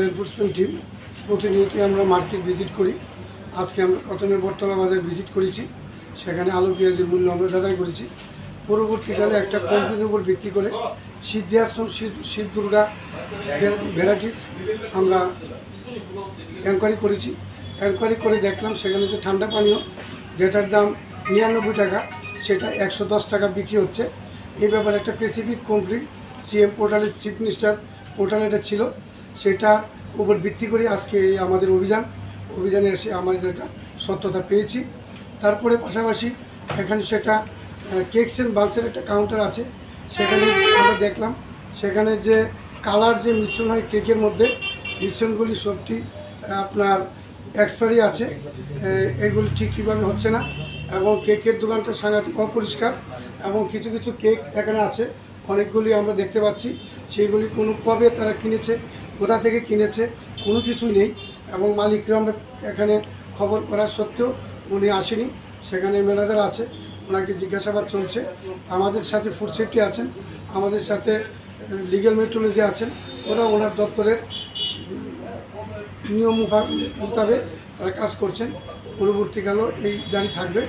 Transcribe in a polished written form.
Enforcement team প্রতিনিয়তই আমরা market visit করি। আজকে আমরা প্রথমে বটতলা বাজার ভিজিট করেছি, সেখানে আলু পেঁয়াজের মূল্য আমরা যাচাই করেছি। পরবর্তীকালে একটা কোম্পানির উপর ভিত্তি করে সিদ্ধি আশ্রম শিব দুর্গা ভ্যারাইটিস আমরা এনকোয়ারি করেছি। এনকোয়ারি করে দেখলাম সেখানে যে ঠান্ডা পানীয় যেটার দাম 99 টাকা সেটা 110 টাকা বিক্রি হচ্ছে। এই ব্যাপারে একটা স্পেসিফিক কমপ্লেন সিএম পোর্টালের চিফ মিনিস্টার পোর্টালে এটা ছিল, সেটার উপর ভিত্তি করে আজকে আমাদের অভিযানে এসে আমাদের এটা সত্যতা পেয়েছি। তারপরে পাশাপাশি এখানে সেটা কেকস অ্যান্ড বান্সের একটা কাউন্টার আছে, সেখানে আমরা দেখলাম সেখানে যে কালার যে মিশ্রণ হয় কেকের মধ্যে, মিশ্রণগুলি সবটি আপনার এক্সপায়ারি আছে, এগুলি ঠিকভাবে হচ্ছে না এবং কেকের দোকানটা সাংঘাতিক অপরিষ্কার এবং কিছু কিছু কেক এখানে আছে অনেকগুলি আমরা দেখতে পাচ্ছি, সেইগুলি কোনো কবে তারা কিনেছে, কোথা থেকে কিনেছে কোনো কিছুই নেই এবং মালিকরা আমরা এখানে খবর করা সত্ত্বেও উনি আসেনি। সেখানে ম্যানেজার আছে, ওনাকে জিজ্ঞাসাবাদ চলছে। আমাদের সাথে ফুড সেফটি আছেন, আমাদের সাথে লিগ্যাল মেট্রোলজি আছেন, ওরা ওনার দপ্তরের নিয়ম মোতাবেক তারা কাজ করছেন। পরবর্তীকালেও এই জারি থাকবে।